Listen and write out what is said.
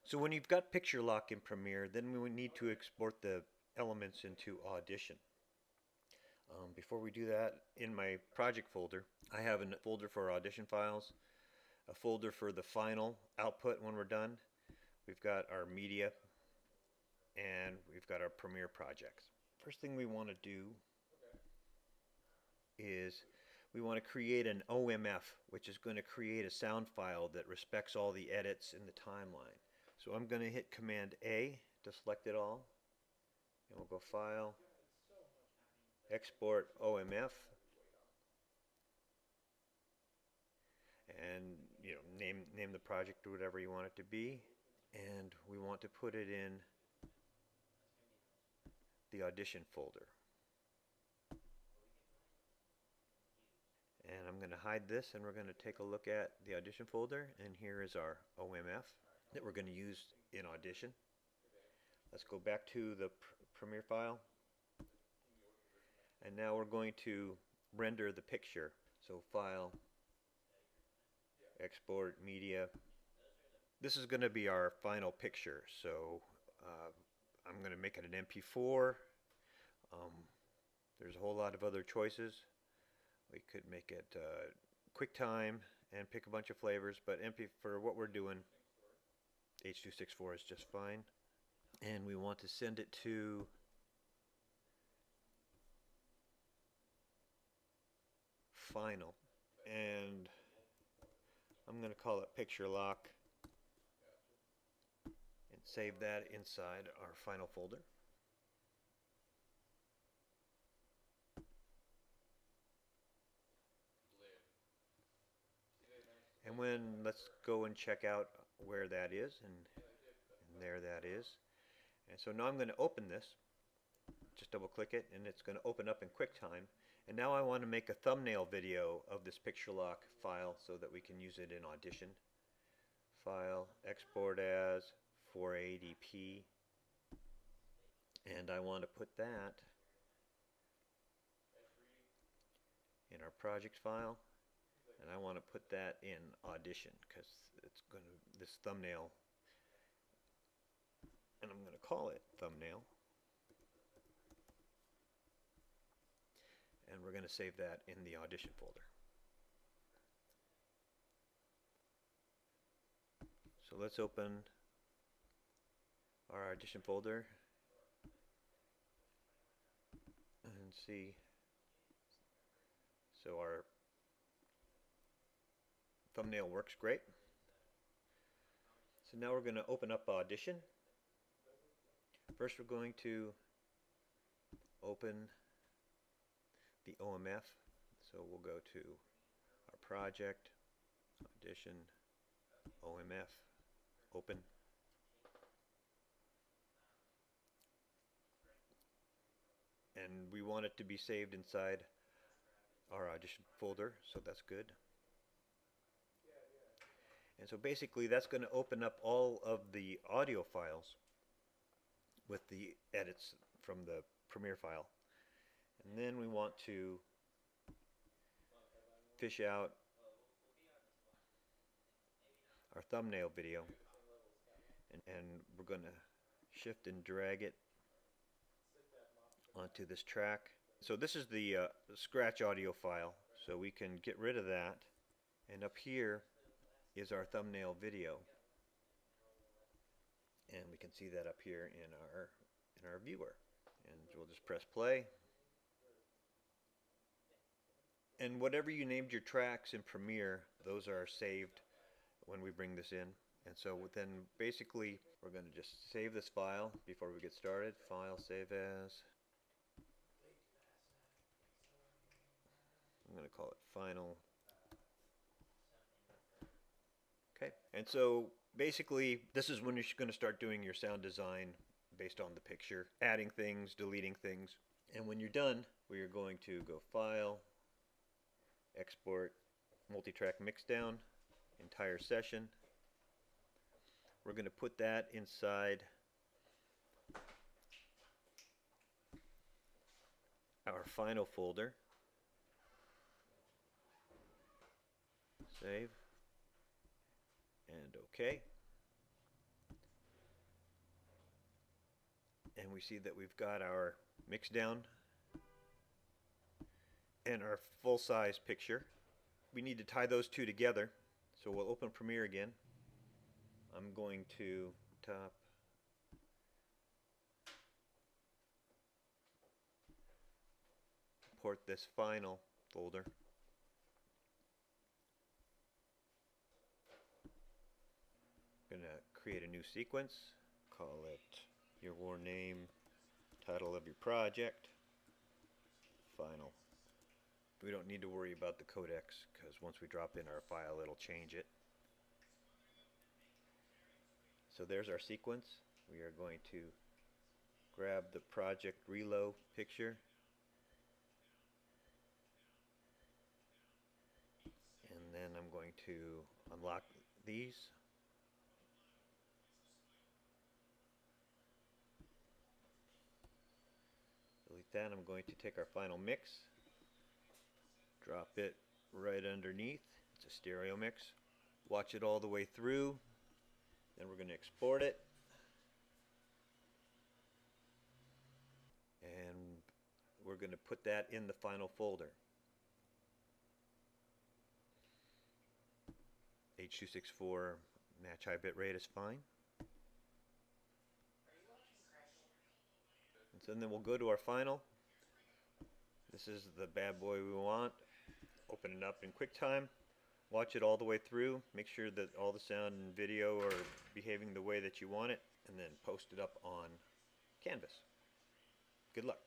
So when you've got picture lock in Premiere, then we would need to export the elements into Audition. Before we do that, in my project folder, I have a folder for Audition files, a folder for the final output when we're done. We've got our media, and we've got our Premiere projects. First thing we want to do is we want to create an OMF, which is going to create a sound file that respects all the edits in the timeline. So I'm going to hit Command A to select it all, and we'll go File, Export OMF, and name the project or whatever you want it to be, and we want to put it in the Audition folder. And I'm going to hide this, and we're going to take a look at the Audition folder, and here is our OMF that we're going to use in Audition. Let's go back to the Premiere file, and now we're going to render the picture. So File, Export Media. This is going to be our final picture, so I'm going to make it an MP4. There's a whole lot of other choices. We could make it QuickTime and pick a bunch of flavors, but MP for what we're doing, H.264 is just fine. And we want to send it to Final, and I'm going to call it Picture Lock and save that inside our Final folder. And let's go and check out where that is, and there that is. And so now I'm going to open this, just double click it, and it's going to open up in QuickTime. And now I want to make a thumbnail video of this picture lock file so that we can use it in Audition. File, export as 480p, and I want to put that in our project file, and I want to put that in Audition because it's going to, this thumbnail, and I'm going to call it thumbnail, and we're going to save that in the Audition folder. So let's open our Audition folder and see. So our thumbnail works great. So now we're going to open up Audition. First we're going to open the OMF. So we'll go to our project, Audition, OMF, open. And we want it to be saved inside our Audition folder, so that's good. And so basically that's going to open up all of the audio files with the edits from the Premiere file. And then we want to fish out our thumbnail video, and we're going to shift and drag it onto this track. So this is the scratch audio file, so we can get rid of that, and up here is our thumbnail video, and we can see that up here in our viewer, and we'll just press play. And whatever you named your tracks in Premiere, those are saved when we bring this in. And so then basically we're going to just save this file before we get started. File, save as. I'm going to call it final. Okay, and so basically this is when you're going to start doing your sound design based on the picture, adding things, deleting things. And when you're done, we are going to go File, Export, Multitrack Mixdown, entire session. We're going to put that inside our final folder. Save and OK. and we see that we've got our mix down and our full-size picture. We need to tie those two together, so we'll open Premiere again. I'm going to top import this final folder. I'm going to create a new sequence, call it your war name, title of your project, final. We don't need to worry about the codecs because once we drop in our file it'll change it. So there's our sequence. We are going to grab the project reload picture and then I'm going to unlock these. Delete that. I'm going to take our final mix, drop it right underneath. It's a stereo mix. Watch it all the way through. Then we're going to export it. And we're going to put that in the final folder. H.264 match high bit rate is fine. And then we'll go to our final. This is the bad boy we want. Open it up in QuickTime. Watch it all the way through. Make sure that all the sound and video are behaving the way that you want it. And then post it up on Canvas. Good luck.